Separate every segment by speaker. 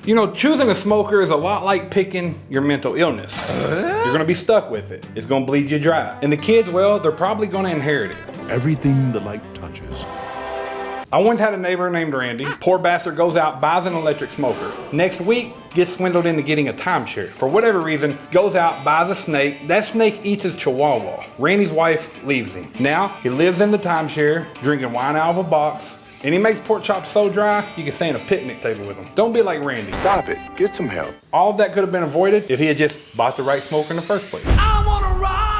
Speaker 1: You know, choosing a smoker is a lot like picking your mental illness. You're gonna be stuck with it. It's gonna bleed you dry. And the kids, well, they're probably gonna inherit it.
Speaker 2: Everything the light touches.
Speaker 1: I once had a neighbor named Randy. Poor bastard goes out, buys an electric smoker. Next week, gets swindled into getting a timeshare. For whatever reason, goes out, buys a snake. That snake eats his chihuahua. Randy's wife leaves him. Now, he lives in the timeshare, drinking wine out of a box, and he makes pork chops so dry, you can stay in a picnic table with him. Don't be like Randy.
Speaker 2: Stop it. Get some help.
Speaker 1: All of that could have been avoided if he had just bought the right smoker in the first place.
Speaker 3: I wanna rock!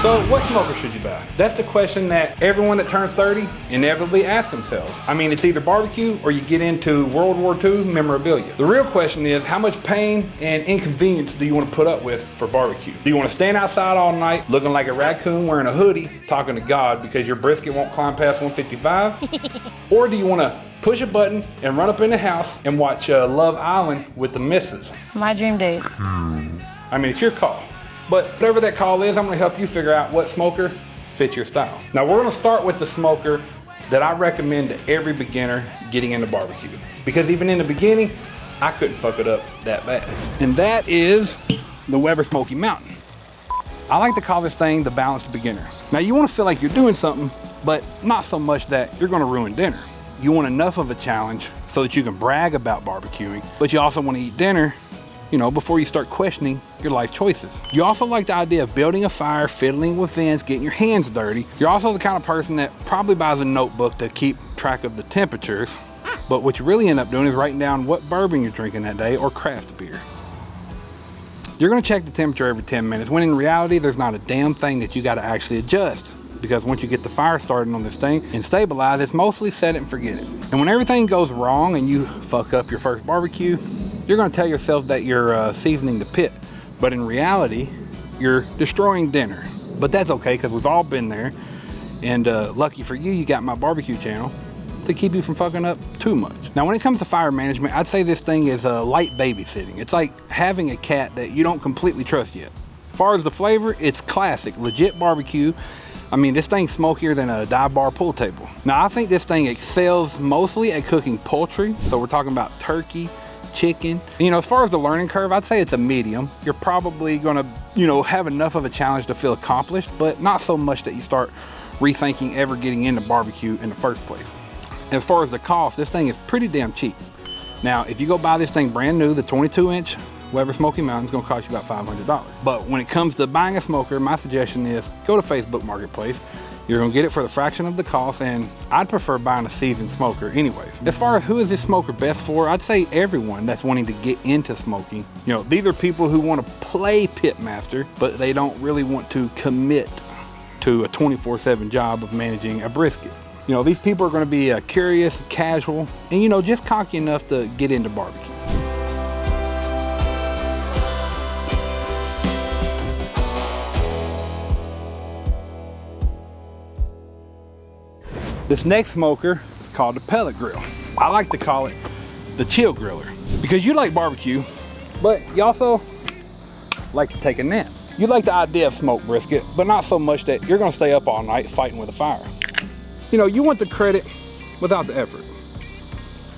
Speaker 1: So what smoker should you buy? That's the question that everyone that turns 30 inevitably asks themselves. I mean, it's either barbecue or you get into World War II memorabilia. The real question is, how much pain and inconvenience do you want to put up with for barbecue? Do you want to stand outside all night looking like a raccoon wearing a hoodie, talking to God because your brisket won't climb past 155? Or do you want to push a button and run up in the house and watch Love Island with the missus?
Speaker 4: My dream date.
Speaker 1: I mean, it's your call. But whatever that call is, I'm gonna help you figure out what smoker fits your style. Now we're gonna start with the smoker that I recommend to every beginner getting into barbecue. Because even in the beginning, I couldn't fuck it up that bad. And that is the Weber Smokey Mountain. I like to call this thing the balanced beginner. Now you wanna feel like you're doing something, but not so much that you're gonna ruin dinner. You want enough of a challenge so that you can brag about barbecuing, but you also wanna eat dinner, you know, before you start questioning your life choices. You also like the idea of building a fire, fiddling with vents, getting your hands dirty. You're also the kind of person that probably buys a notebook to keep track of the temperatures, but what you really end up doing is writing down what bourbon you're drinking that day or craft beer. You're gonna check the temperature every 10 minutes, when in reality, there's not a damn thing that you gotta actually adjust. Because once you get the fire started on this thing and stabilize, it's mostly set it and forget it. And when everything goes wrong and you fuck up your first barbecue, you're gonna tell yourself that you're seasoning the pit, but in reality, you're destroying dinner. But that's okay, because we've all been there, and lucky for you, you got my barbecue channel to keep you from fucking up too much. Now, when it comes to fire management, I'd say this thing is light babysitting. It's like having a cat that you don't completely trust yet. As far as the flavor, it's classic, legit barbecue. I mean, this thing's smokier than a dive bar pool table. Now, I think this thing excels mostly at cooking poultry, so we're talking about turkey, chicken. You know, as far as the learning curve, I'd say it's a medium. You're probably gonna, you know, have enough of a challenge to feel accomplished, but not so much that you start rethinking ever getting into barbecue in the first place. As far as the cost, this thing is pretty damn cheap. Now, if you go buy this thing brand new, the 22-inch Weber Smokey Mountain is gonna cost you about $500. But when it comes to buying a smoker, my suggestion is go to Facebook Marketplace. You're gonna get it for the fraction of the cost, and I'd prefer buying a seasoned smoker anyways. As far as who is this smoker best for, I'd say everyone that's wanting to get into smoking. You know, these are people who want to play pitmaster, but they don't really want to commit to a 24/7 job of managing a brisket. You know, these people are gonna be curious, casual, and you know, just cocky enough to get into barbecue. This next smoker is called the pellet grill. I like to call it the chill griller because you like barbecue, but you also like to take a nap. You like the idea of smoked brisket, but not so much that you're gonna stay up all night fighting with a fire. You know, you want the credit without the effort.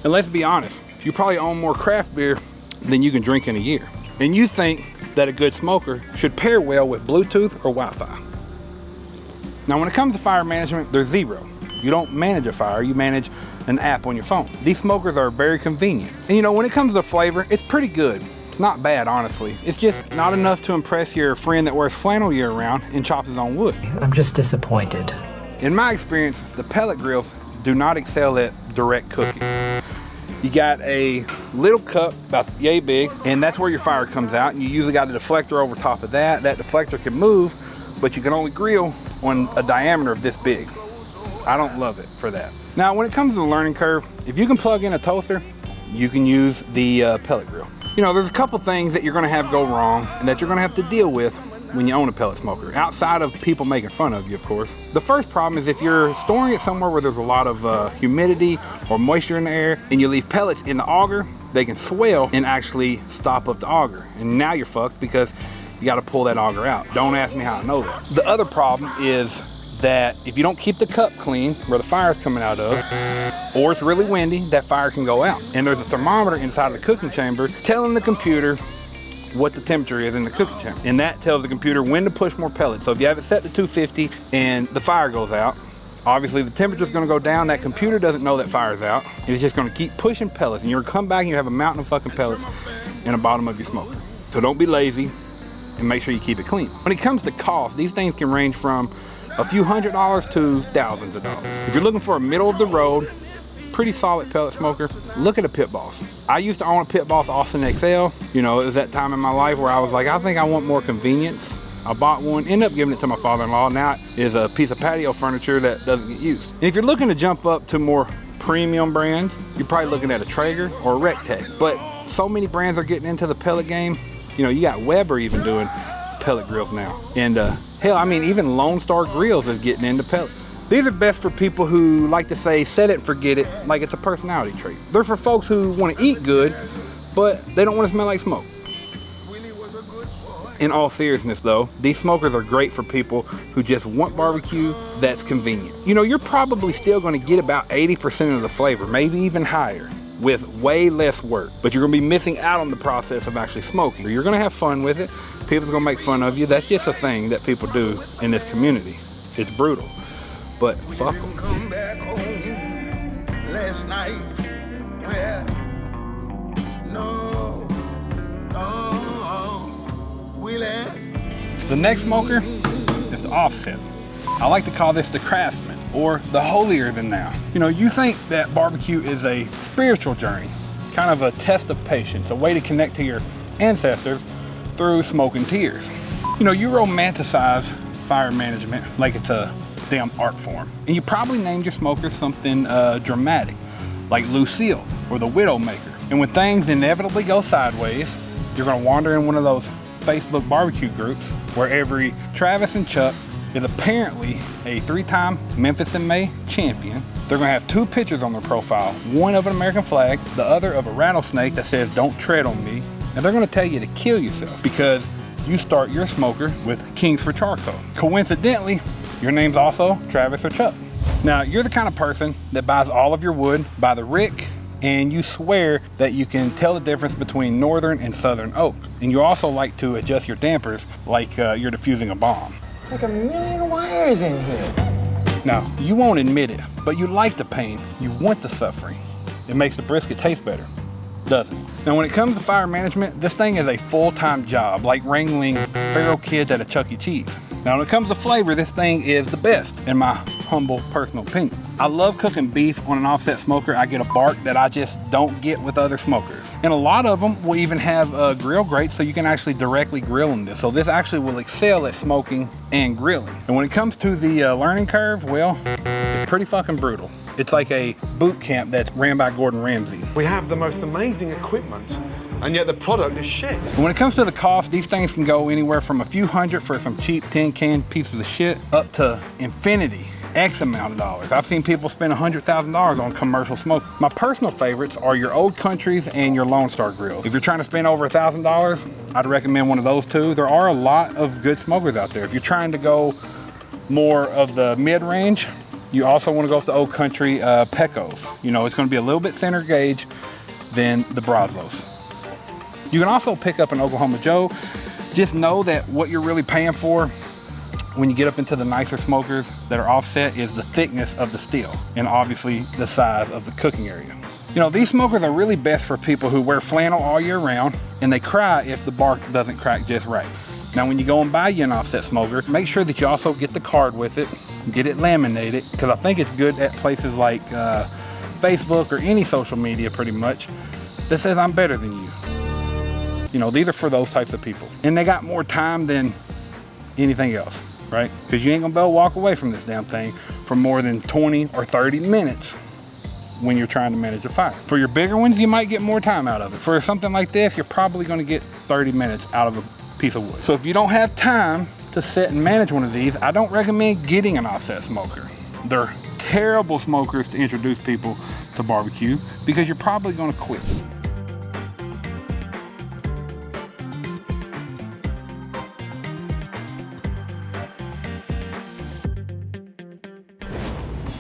Speaker 1: And let's be honest, you probably own more craft beer than you can drink in a year. And you think that a good smoker should pair well with Bluetooth or Wi-Fi. Now, when it comes to fire management, there's zero. You don't manage a fire, you manage an app on your phone. These smokers are very convenient. And you know, when it comes to flavor, it's pretty good. It's not bad, honestly. It's just not enough to impress your friend that wears flannel year round and chops his own wood.
Speaker 5: I'm just disappointed.
Speaker 1: In my experience, the pellet grills do not excel at direct cooking. You got a little cup about yay big, and that's where your fire comes out. And you usually got a deflector over top of that. That deflector can move, but you can only grill on a diameter of this big. I don't love it for that. Now, when it comes to the learning curve, if you can plug in a toaster, you can use the pellet grill. You know, there's a couple things that you're gonna have go wrong and that you're gonna have to deal with when you own a pellet smoker, outside of people making fun of you, of course. The first problem is if you're storing it somewhere where there's a lot of humidity or moisture in the air and you leave pellets in the auger, they can swell and actually stop up the auger. And now you're fucked because you gotta pull that auger out. Don't ask me how I know that. The other problem is that if you don't keep the cup clean where the fire's coming out of, or it's really windy, that fire can go out. And there's a thermometer inside of the cooking chamber telling the computer what the temperature is in the cooking chamber. And that tells the computer when to push more pellets. So if you have it set to 250 and the fire goes out, obviously the temperature is going to go down. That computer doesn't know that fire's out. It's just going to keep pushing pellets, and you're going to come back and you have a mountain of fucking pellets in the bottom of your smoker. So don't be lazy and make sure you keep it clean. When it comes to cost, these things can range from a few $100s to thousands of dollars. If you're looking for a middle of the road, pretty solid pellet smoker, look at a Pit Boss. I used to own a Pit Boss Austin XL. You know, it was that time in my life where I was like, I think I want more convenience. I bought one, ended up giving it to my father-in-law. Now it is a piece of patio furniture that doesn't get used. And if you're looking to jump up to more premium brands, you're probably looking at a Traeger or a Rectech. But so many brands are getting into the pellet game. You know, you got Weber even doing pellet grills now. And hell, I mean, even Lone Star Grillz is getting into pellets. These are best for people who like to say, set it and forget it, like it's a personality trait. They're for folks who want to eat good, but they don't want to smell like smoke. In all seriousness though, these smokers are great for people who just want barbecue that's convenient. You know, you're probably still going to get about 80% of the flavor, maybe even higher, with way less work. But you're going to be missing out on the process of actually smoking. You're going to have fun with it. People are going to make fun of you. That's just a thing that people do in this community. It's brutal. But fuck them.
Speaker 3: Come back home last night. Where? No,
Speaker 1: the next smoker is the offset. I like to call this the craftsman, or the holier than thou. You know, you think that barbecue is a spiritual journey, kind of a test of patience, a way to connect to your ancestors through smoke and tears. You know, you romanticize fire management like it's a damn art form. And you probably named your smoker something dramatic, like Lucille or the Widowmaker. And when things inevitably go sideways, you're gonna wander in one of those Facebook barbecue groups where every Travis and Chuck is apparently a 3-time Memphis in May champion. They're gonna have 2 pictures on their profile, one of an American flag, the other of a rattlesnake that says, "Don't tread on me." And they're gonna tell you to kill yourself because you start your smoker with Kings for Charcoal. Coincidentally, your name's also Travis or Chuck. Now, you're the kind of person that buys all of your wood by the rick, and you swear that you can tell the difference between northern and southern oak. And you also like to adjust your dampers like you're diffusing a bomb.
Speaker 4: It's like a million wires in here.
Speaker 1: Now, you won't admit it, but you like the pain. You want the suffering. It makes the brisket taste better, doesn't it? Now, when it comes to fire management, this thing is a full-time job, like wrangling feral kids at a Chuck E. Cheese. Now, when it comes to flavor, this thing is the best, in my humble personal opinion. I love cooking beef on an offset smoker. I get a bark that I just don't get with other smokers. And a lot of them will even have grill grates, so you can actually directly grill in this. So this actually will excel at smoking and grilling. And when it comes to the learning curve, well, it's pretty fucking brutal. It's like a boot camp that's ran by Gordon Ramsay.
Speaker 5: We have the most amazing equipment, and yet the product is shit.
Speaker 1: And when it comes to the cost, these things can go anywhere from a few hundred for some cheap tin can pieces of shit up to infinity, X amount of dollars. I've seen people spend $100,000 on commercial smoke. My personal favorites are your Old Countries and your Lone Star Grills. If you're trying to spend over $1,000, I'd recommend one of those two. There are a lot of good smokers out there. If you're trying to go more of the mid-range, you also want to go with the Old Country Pecos. You know, it's going to be a little bit thinner gauge than the Brazos. You can also pick up an Oklahoma Joe. Just know that what you're really paying for when you get up into the nicer smokers that are offset is the thickness of the steel and obviously the size of the cooking area. You know, these smokers are really best for people who wear flannel all year round and they cry if the bark doesn't crack just right. Now, when you go and buy you an offset smoker, make sure that you also get the card with it, get it laminated, because I think it's good at places like Facebook or any social media pretty much that says I'm better than you. You know, these are for those types of people. And they got more time than anything else, right? Because you ain't gonna be able to walk away from this damn thing for more than 20 or 30 minutes when you're trying to manage a fire. For your bigger ones, you might get more time out of it. For something like this, you're probably gonna get 30 minutes out of a piece of wood. So if you don't have time to set and manage one of these, I don't recommend getting an offset smoker. They're terrible smokers to introduce people to barbecue because you're probably gonna quit.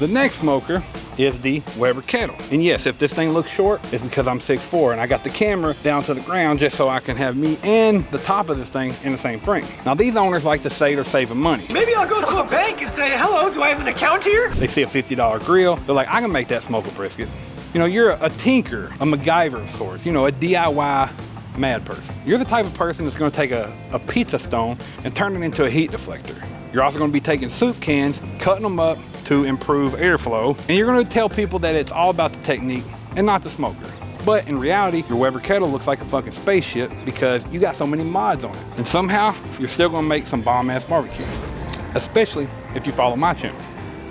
Speaker 1: The next smoker is the Weber Kettle. And yes, if this thing looks short, it's because I'm 6'4" and I got the camera down to the ground just so I can have me and the top of this thing in the same frame. Now these owners like to say they're saving money.
Speaker 6: Maybe I'll go to a bank and say, hello, do I have an account here?
Speaker 1: They see a $50 grill, they're like, I can make that smoke a brisket. You know, you're a tinker, a MacGyver of sorts, you know, a DIY mad person. You're the type of person that's gonna take a pizza stone and turn it into a heat deflector. You're also gonna be taking soup cans, cutting them up to improve airflow, and you're gonna tell people that it's all about the technique and not the smoker. But in reality, your Weber Kettle looks like a fucking spaceship because you got so many mods on it. And somehow, you're still gonna make some bomb-ass barbecue, especially if you follow my channel.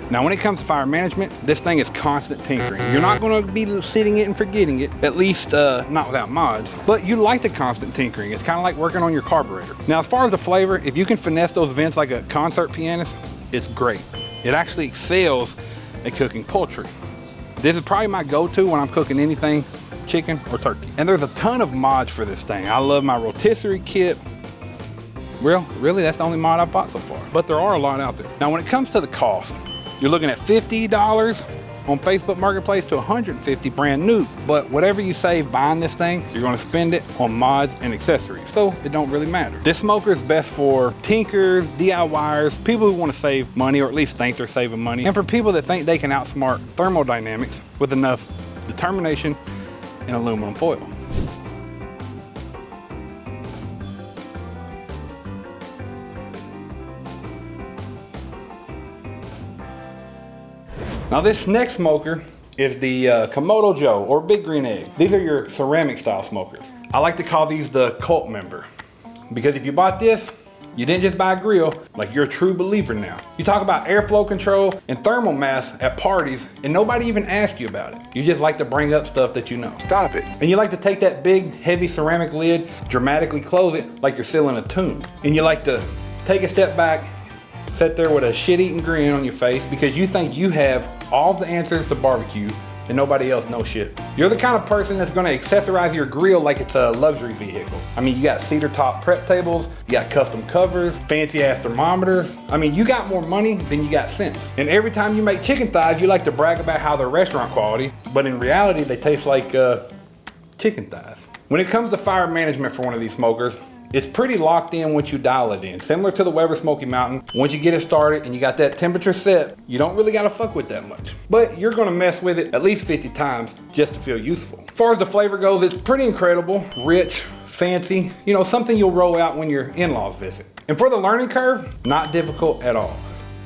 Speaker 1: Now, when it comes to fire management, this thing is constant tinkering. You're not gonna be sitting it and forgetting it, at least not without mods, but you like the constant tinkering. It's kind of like working on your carburetor. Now, as far as the flavor, if you can finesse those vents like a concert pianist, it's great. It actually excels at cooking poultry. This is probably my go-to when I'm cooking anything, chicken or turkey. And there's a ton of mods for this thing. I love my rotisserie kit. Well, really, that's the only mod I've bought so far, but there are a lot out there. Now, when it comes to the cost, you're looking at $50 on Facebook Marketplace to $150 brand new. But whatever you save buying this thing, you're gonna spend it on mods and accessories. So it don't really matter. This smoker is best for tinkers, DIYers, people who wanna save money or at least think they're saving money. And for people that think they can outsmart thermodynamics with enough determination and aluminum foil. Now this next smoker is the Komodo Joe or Big Green Egg. These are your ceramic style smokers. I like to call these the cult member because if you bought this, you didn't just buy a grill, like you're a true believer now. You talk about airflow control and thermal mass at parties and nobody even asked you about it. You just like to bring up stuff that you know.
Speaker 2: Stop it.
Speaker 1: And you like to take that big heavy ceramic lid, dramatically close it like you're sealing a tomb. And you like to take a step back, sit there with a shit-eating grin on your face because you think you have all the answers to barbecue and nobody else knows shit. You're the kind of person that's gonna accessorize your grill like it's a luxury vehicle. I mean, you got cedar top prep tables, you got custom covers, fancy ass thermometers. I mean, you got more money than you got sense. And every time you make chicken thighs, you like to brag about how they're restaurant quality, but in reality, they taste like chicken thighs. When it comes to fire management for one of these smokers, it's pretty locked in once you dial it in. Similar to the Weber Smokey Mountain, once you get it started and you got that temperature set, you don't really gotta fuck with that much. But you're gonna mess with it at least 50 times just to feel useful. As far as the flavor goes, it's pretty incredible, rich, fancy, you know, something you'll roll out when your in-laws visit. And for the learning curve, not difficult at all.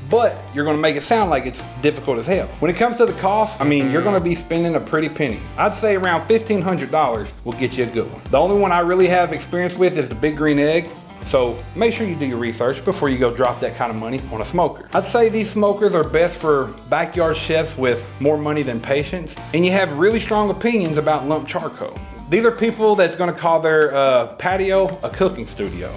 Speaker 1: But you're gonna make it sound like it's difficult as hell. When it comes to the cost, I mean, you're gonna be spending a pretty penny. I'd say around $1,500 will get you a good one. The only one I really have experience with is the Big Green Egg. So make sure you do your research before you go drop that kind of money on a smoker. I'd say these smokers are best for backyard chefs with more money than patience, and you have really strong opinions about lump charcoal. These are people that's gonna call their patio a cooking studio.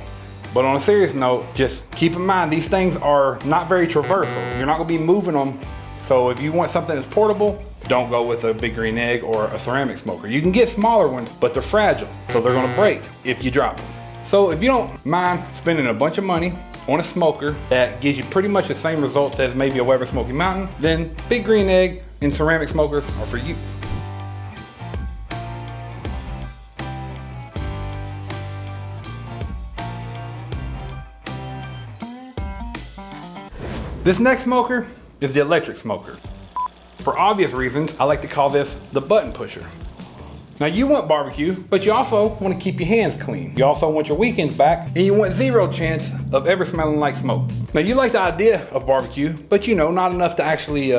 Speaker 1: But on a serious note, just keep in mind, these things are not very traversal. You're not gonna be moving them. So if you want something that's portable, don't go with a Big Green Egg or a ceramic smoker. You can get smaller ones, but they're fragile. So they're gonna break if you drop them. So if you don't mind spending a bunch of money on a smoker that gives you pretty much the same results as maybe a Weber Smokey Mountain, then Big Green Egg and ceramic smokers are for you. This next smoker is the electric smoker. For obvious reasons, I like to call this the button pusher. Now you want barbecue, but you also want to keep your hands clean. You also want your weekends back, and you want zero chance of ever smelling like smoke. Now you like the idea of barbecue, but you know, not enough to actually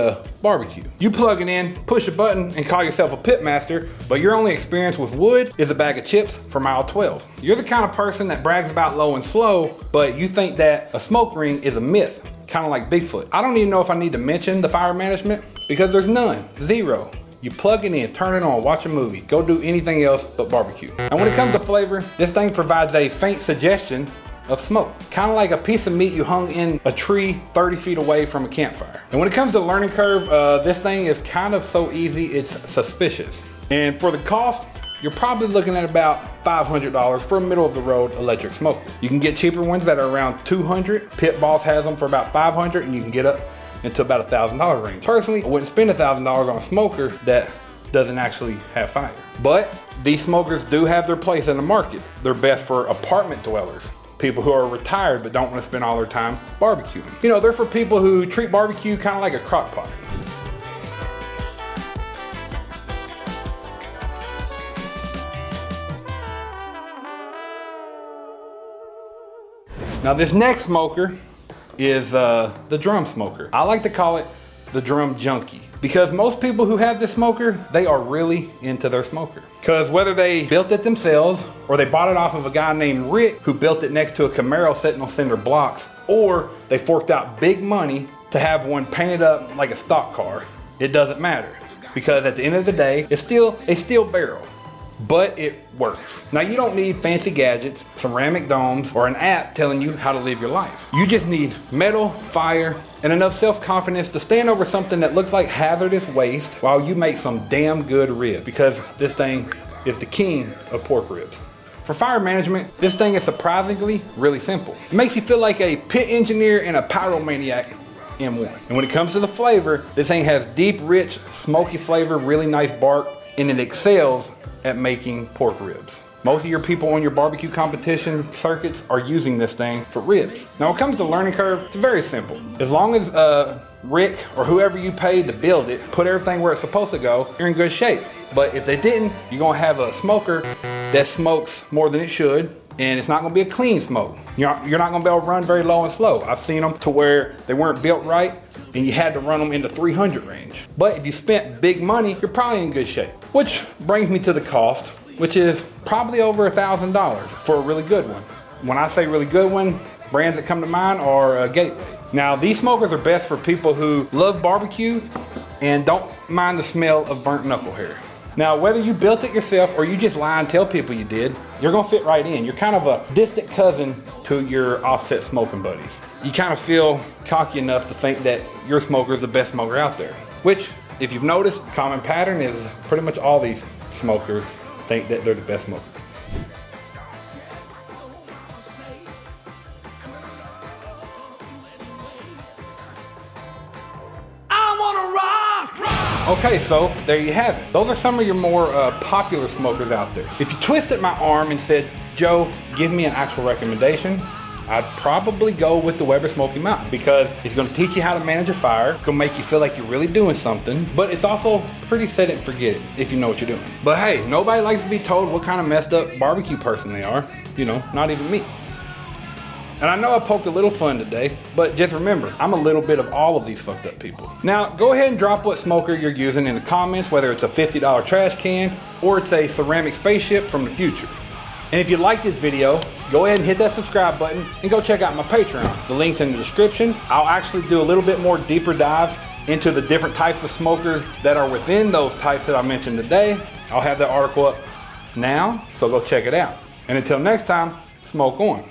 Speaker 1: barbecue. You plug it in, push a button, and call yourself a pitmaster, but your only experience with wood is a bag of chips for mile 12. You're the kind of person that brags about low and slow, but you think that a smoke ring is a myth. Kind of like Bigfoot. I don't even know if I need to mention the fire management because there's none, zero. You plug it in, turn it on, watch a movie, go do anything else but barbecue. And when it comes to flavor, this thing provides a faint suggestion of smoke. Kind of like a piece of meat you hung in a tree 30 feet away from a campfire. And when it comes to the learning curve, this thing is kind of so easy, it's suspicious. And for the cost, you're probably looking at about $500 for a middle of the road electric smoker. You can get cheaper ones that are around $200. Pit Boss has them for about $500, and you can get up into about $1,000 range. Personally, I wouldn't spend $1,000 on a smoker that doesn't actually have fire. But these smokers do have their place in the market. They're best for apartment dwellers, people who are retired but don't want to spend all their time barbecuing. You know, they're for people who treat barbecue kind of like a crock pot. Now this next smoker is the drum smoker. I like to call it the drum junkie, because most people who have this smoker, they are really into their smoker. Because whether they built it themselves or they bought it off of a guy named Rick who built it next to a Camaro sitting on cinder blocks, or they forked out big money to have one painted up like a stock car, it doesn't matter. Because at the end of the day, it's still a steel barrel, but it works. Now you don't need fancy gadgets, ceramic domes, or an app telling you how to live your life. You just need metal, fire, and enough self-confidence to stand over something that looks like hazardous waste while you make some damn good rib, because this thing is the king of pork ribs. For fire management, this thing is surprisingly really simple. It makes you feel like a pit engineer and a pyromaniac in one. And when it comes to the flavor, this thing has deep, rich, smoky flavor, really nice bark, and it excels at making pork ribs. Most of your people on your barbecue competition circuits are using this thing for ribs. Now when it comes to learning curve, it's very simple. As long as Rick or whoever you paid to build it put everything where it's supposed to go, you're in good shape. But if they didn't, you're gonna have a smoker that smokes more than it should, and it's not gonna be a clean smoke. You're not gonna be able to run very low and slow. I've seen them to where they weren't built right and you had to run them into 300 range. But if you spent big money, you're probably in good shape. Which brings me to the cost, which is probably over $1,000 for a really good one. When I say really good one, brands that come to mind are Gateway. Now these smokers are best for people who love barbecue and don't mind the smell of burnt knuckle hair. Now, whether you built it yourself or you just lie and tell people you did, you're gonna fit right in. You're kind of a distant cousin to your offset smoking buddies. You kind of feel cocky enough to think that your smoker is the best smoker out there, which, if you've noticed, common pattern is pretty much all these smokers think that they're the best smoker. Okay, so there you have it. Those are some of your more popular smokers out there. If you twisted my arm and said, Joe, give me an actual recommendation, I'd probably go with the Weber Smokey Mountain, because it's gonna teach you how to manage a fire. It's gonna make you feel like you're really doing something, but it's also pretty set it and forget it if you know what you're doing. But hey, nobody likes to be told what kind of messed up barbecue person they are. You know, not even me. And I know I poked a little fun today, but just remember, I'm a little bit of all of these fucked up people. Now, go ahead and drop what smoker you're using in the comments, whether it's a $50 trash can or it's a ceramic spaceship from the future. And if you like this video, go ahead and hit that subscribe button and go check out my Patreon. The link's in the description. I'll actually do a little bit more deeper dive into the different types of smokers that are within those types that I mentioned today. I'll have that article up now, so go check it out. And until next time, smoke on.